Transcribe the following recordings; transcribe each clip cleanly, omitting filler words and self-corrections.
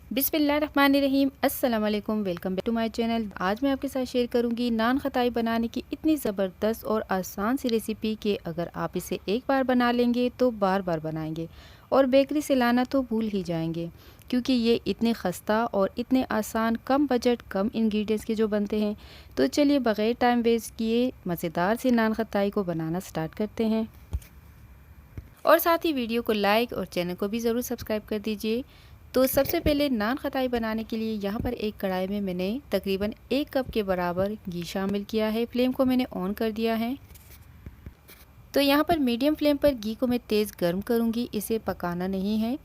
बिस्मिल्लाहिर्रहमानिर्रहीम। अस्सलाम वालेकुम, welcome back to my channel. आज मैं आपके साथ शेयर करूंगी नान खताई बनाने की इतनी ज़बरदस्त और आसान सी रेसिपी कि अगर आप इसे एक बार बना लेंगे तो बार बार बनाएंगे और बेकरी से लाना तो भूल ही जाएंगे, क्योंकि ये इतने खस्ता और इतने आसान, कम बजट, कम इंग्रेडिएंट्स के जो बनते हैं। तो चलिए बग़ैर टाइम वेस्ट किए मज़ेदार से नान खताई को बनाना स्टार्ट करते हैं। और साथ ही वीडियो को लाइक और चैनल को भी ज़रूर सब्सक्राइब कर दीजिए। तो सबसे पहले नान खताई बनाने के लिए यहाँ पर एक कढ़ाई में मैंने तकरीबन 1 कप के बराबर घी शामिल किया है। फ्लेम को मैंने ऑन कर दिया है। तो यहाँ पर मीडियम फ्लेम पर घी को मैं तेज़ गर्म करूँगी, इसे पकाना नहीं है।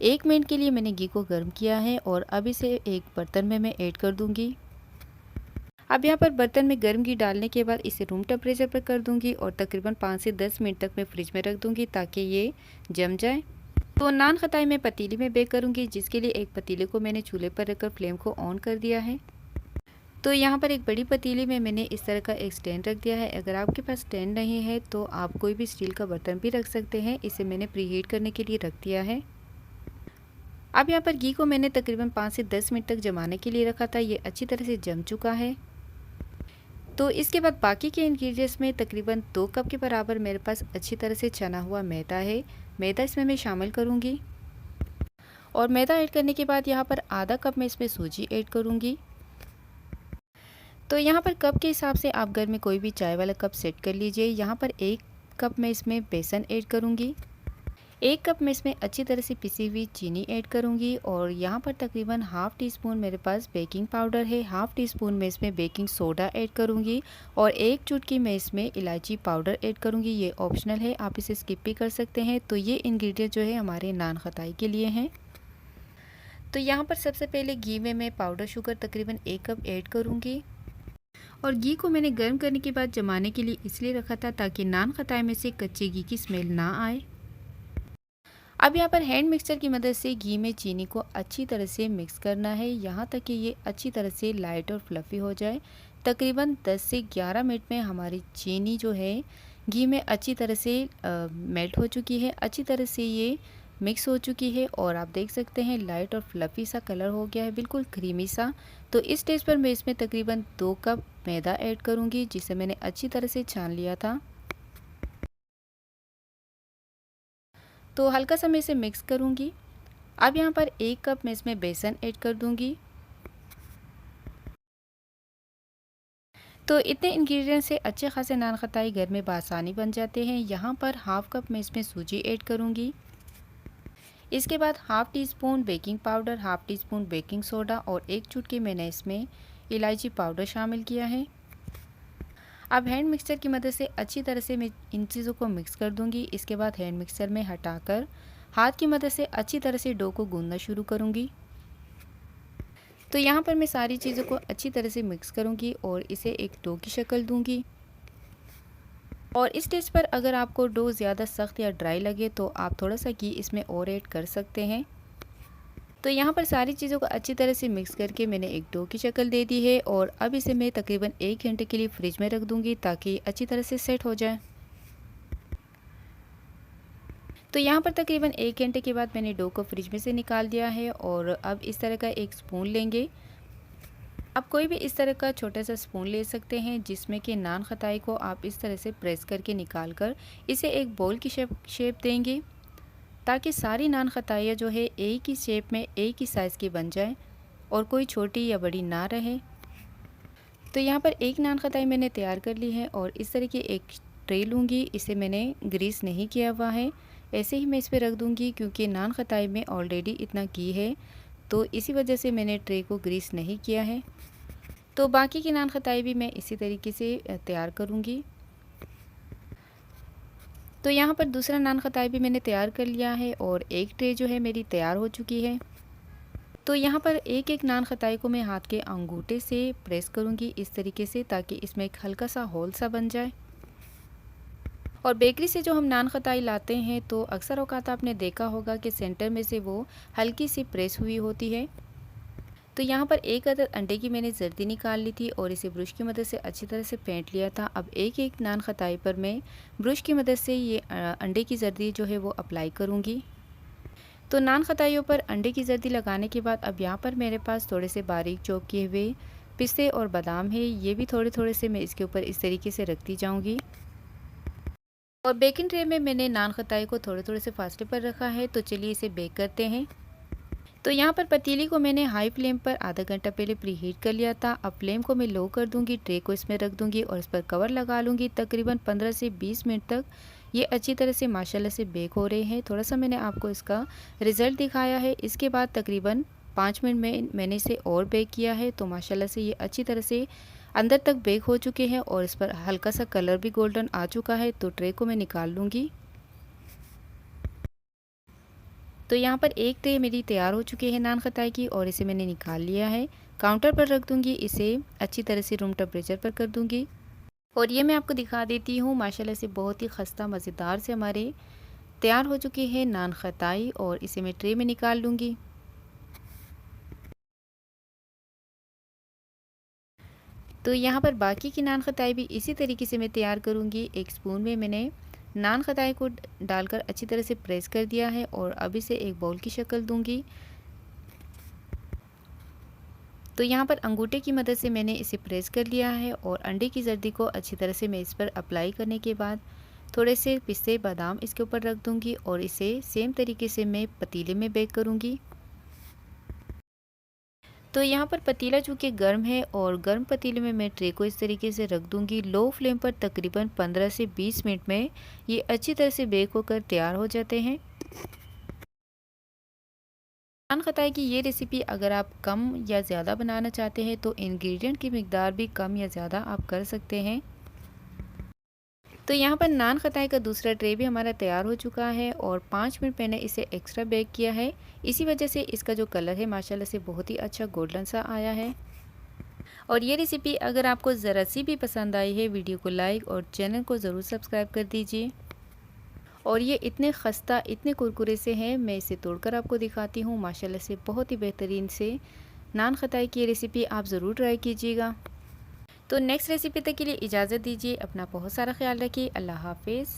1 मिनट के लिए मैंने घी को गर्म किया है और अब इसे एक बर्तन में मैं ऐड कर दूँगी। अब यहाँ पर बर्तन में गर्म घी डालने के बाद इसे रूम टेम्परेचर पर कर दूँगी और तकरीबन 5 से 10 मिनट तक मैं फ्रिज में रख दूँगी ताकि ये जम जाए। तो नान खताई मैं पतीली में बेक करूँगी, जिसके लिए एक पतीले को मैंने चूल्हे पर रखकर फ्लेम को ऑन कर दिया है। तो यहाँ पर एक बड़ी पतीली में मैंने इस तरह का एक स्टैंड रख दिया है। अगर आपके पास स्टैंड नहीं है तो आप कोई भी स्टील का बर्तन भी रख सकते हैं। इसे मैंने प्रीहीट करने के लिए रख दिया है। अब यहाँ पर घी को मैंने तकरीबन 5 से 10 मिनट तक जमाने के लिए रखा था। ये अच्छी तरह से जम चुका है। तो इसके बाद बाकी के इंग्रेडिएंट्स में तकरीबन 2 कप के बराबर मेरे पास अच्छी तरह से छना हुआ मैदा है। मैदा इसमें मैं शामिल करूँगी और मैदा ऐड करने के बाद यहाँ पर आधा कप मैं इसमें सूजी ऐड करूँगी। तो यहाँ पर कप के हिसाब से आप घर में कोई भी चाय वाला कप सेट कर लीजिए। यहाँ पर 1 कप मैं इसमें बेसन ऐड करूँगी। 1 कप में इसमें अच्छी तरह से पिसी हुई चीनी ऐड करूँगी और यहाँ पर तकरीबन हाफ़ टी स्पून मेरे पास बेकिंग पाउडर है। हाफ़ टी स्पून में इसमें बेकिंग सोडा ऐड करूँगी और 1 चुटकी मैं इसमें इलायची पाउडर ऐड करूँगी। ये ऑप्शनल है, आप इसे स्किप भी कर सकते हैं। तो ये इंग्रेडिएंट जो है हमारे नान खताई के लिए हैं। तो यहाँ पर सबसे पहले घी में मैं पाउडर शुगर तकरीबन 1 कप ऐड करूँगी और घी को मैंने गर्म करने के बाद जमाने के लिए इसलिए रखा था ताकि नान खताई में से कच्चे घी की स्मेल ना आए। अब यहाँ पर हैंड मिक्सर की मदद से घी में चीनी को अच्छी तरह से मिक्स करना है, यहाँ तक कि ये अच्छी तरह से लाइट और फ्लफ़ी हो जाए। तकरीबन 10 से 11 मिनट में हमारी चीनी जो है घी में अच्छी तरह से मेल्ट हो चुकी है, अच्छी तरह से ये मिक्स हो चुकी है और आप देख सकते हैं लाइट और फ्लफ़ी सा कलर हो गया है, बिल्कुल क्रीमी सा। तो इस स्टेज पर मैं इसमें तकरीबन 2 कप मैदा ऐड करूँगी, जिसे मैंने अच्छी तरह से छान लिया था। तो हल्का सा मैं इसे मिक्स करूँगी। अब यहाँ पर 1 कप मैं इसमें बेसन ऐड कर दूँगी। तो इतने इंग्रेडिएंट्स से अच्छे खासे नान खताई घर में बआसानी बन जाते हैं। यहाँ पर हाफ़ कप मैं इसमें सूजी ऐड करूँगी। इसके बाद half tea spoon baking powder, half tea spoon baking soda और 1 चुटकी मैंने इसमें इलायची पाउडर शामिल किया है। अब हैंड मिक्सर की मदद से अच्छी तरह से मैं इन चीज़ों को मिक्स कर दूंगी। इसके बाद हैंड मिक्सर में हटाकर हाथ की मदद से अच्छी तरह से डो को गूंदना शुरू करूंगी। तो यहाँ पर मैं सारी चीज़ों को अच्छी तरह से मिक्स करूंगी और इसे एक डो की शक्ल दूंगी। और इस स्टेज पर अगर आपको डो ज़्यादा सख्त या ड्राई लगे तो आप थोड़ा सा घी इसमें और ऐड कर सकते हैं। तो यहाँ पर सारी चीज़ों को अच्छी तरह से मिक्स करके मैंने एक डो की शक्ल दे दी है और अब इसे मैं तकरीबन 1 घंटे के लिए फ्रिज में रख दूँगी ताकि अच्छी तरह से सेट हो जाए। तो यहाँ पर तकरीबन 1 घंटे के बाद मैंने डो को फ्रिज में से निकाल दिया है और अब इस तरह का एक स्पून लेंगे। आप कोई भी इस तरह का छोटा सा स्पून ले सकते हैं, जिसमें कि नान खताई को आप इस तरह से प्रेस करके निकाल कर इसे एक बॉल की शेप देंगे, ताकि सारी नान खताइयाँ जो है एक ही शेप में, एक ही साइज़ की बन जाए और कोई छोटी या बड़ी ना रहे। तो यहाँ पर एक नान खताई मैंने तैयार कर ली है और इस तरह की एक ट्रे लूँगी। इसे मैंने ग्रीस नहीं किया हुआ है, ऐसे ही मैं इस पर रख दूँगी क्योंकि नान खताई में ऑलरेडी इतना घी है, तो इसी वजह से मैंने ट्रे को ग्रीस नहीं किया है। तो बाकी की नान खताई भी मैं इसी तरीके से तैयार करूँगी। तो यहाँ पर दूसरा नान खताई भी मैंने तैयार कर लिया है और एक ट्रे जो है मेरी तैयार हो चुकी है। तो यहाँ पर एक एक नान खताई को मैं हाथ के अंगूठे से प्रेस करूँगी इस तरीके से, ताकि इसमें एक हल्का सा होल सा बन जाए। और बेकरी से जो हम नान खताई लाते हैं तो अक्सर औकात आपने देखा होगा कि सेंटर में से वो हल्की सी प्रेस हुई होती है। तो यहाँ पर एक अदद अंडे की मैंने जर्दी निकाल ली थी और इसे ब्रश की मदद से अच्छी तरह से फेंट लिया था। अब एक एक नान खताई पर मैं ब्रश की मदद से ये अंडे की जर्दी जो है वो अप्लाई करूँगी। तो नान खताइयों पर अंडे की जर्दी लगाने के बाद अब यहाँ पर मेरे पास थोड़े से बारीक चॉप किए हुए पिस्ते और बादाम है, ये भी थोड़े थोड़े से मैं इसके ऊपर इस तरीके से रखती जाऊँगी। और बेकिंग ट्रे में मैंने नान खताई को थोड़े थोड़े से फासले पर रखा है। तो चलिए इसे बेक करते हैं। तो यहाँ पर पतीली को मैंने हाई फ्लेम पर आधा घंटा पहले प्री हीट कर लिया था। अब फ्लेम को मैं लो कर दूंगी, ट्रे को इसमें रख दूंगी और इस पर कवर लगा लूँगी। तकरीबन 15 से 20 मिनट तक ये अच्छी तरह से माशाल्लाह से बेक हो रहे हैं। थोड़ा सा मैंने आपको इसका रिज़ल्ट दिखाया है। इसके बाद तकरीबन 5 मिनट में मैंने इसे और बेक किया है। तो माशाल्लाह से ये अच्छी तरह से अंदर तक बेक हो चुके हैं और इस पर हल्का सा कलर भी गोल्डन आ चुका है। तो ट्रे को मैं निकाल लूँगी। तो यहाँ पर एक ट्रे मेरी तैयार हो चुकी है नान खताई की और इसे मैंने निकाल लिया है। काउंटर पर रख दूँगी, इसे अच्छी तरह से रूम टेम्परेचर पर कर दूँगी। और ये मैं आपको दिखा देती हूँ, माशाल्लाह से बहुत ही खस्ता मज़ेदार से हमारे तैयार हो चुकी है नान खताई और इसे मैं ट्रे में निकाल लूँगी। तो यहाँ पर बाकी की नान खताई भी इसी तरीके से मैं तैयार करूँगी। एक स्पून में मैंने नान खताई को डालकर अच्छी तरह से प्रेस कर दिया है और अब इसे एक बाउल की शक्ल दूँगी। तो यहाँ पर अंगूठे की मदद से मैंने इसे प्रेस कर लिया है और अंडे की जर्दी को अच्छी तरह से मैं इस पर अप्लाई करने के बाद थोड़े से पिस्ते बादाम इसके ऊपर रख दूँगी और इसे सेम तरीके से मैं पतीले में बेक करूँगी। तो यहाँ पर पतीला चूँकि गर्म है और गर्म पतीले में मैं ट्रे को इस तरीके से रख दूँगी। लो फ्लेम पर तकरीबन 15 से 20 मिनट में ये अच्छी तरह से बेक होकर तैयार हो जाते हैं। नान खताई की ये रेसिपी अगर आप कम या ज़्यादा बनाना चाहते हैं तो इंग्रेडिएंट की मिकदार भी कम या ज़्यादा आप कर सकते हैं। तो यहाँ पर नान खताई का दूसरा ट्रे भी हमारा तैयार हो चुका है और 5 मिनट मैंने इसे एक्स्ट्रा बेक किया है। इसी वजह से इसका जो कलर है माशाल्लाह से बहुत ही अच्छा गोल्डन सा आया है। और ये रेसिपी अगर आपको ज़रा सी भी पसंद आई है, वीडियो को लाइक और चैनल को ज़रूर सब्सक्राइब कर दीजिए। और ये इतने खस्ता इतने कुरकुरे से हैं, मैं इसे तोड़कर आपको दिखाती हूँ। माशाल्लाह से बहुत ही बेहतरीन से नान खताई की रेसिपी आप ज़रूर ट्राई कीजिएगा। तो नेक्स्ट रेसिपी तक के लिए इजाज़त दीजिए। अपना बहुत सारा ख्याल रखिए। अल्लाह हाफिज़।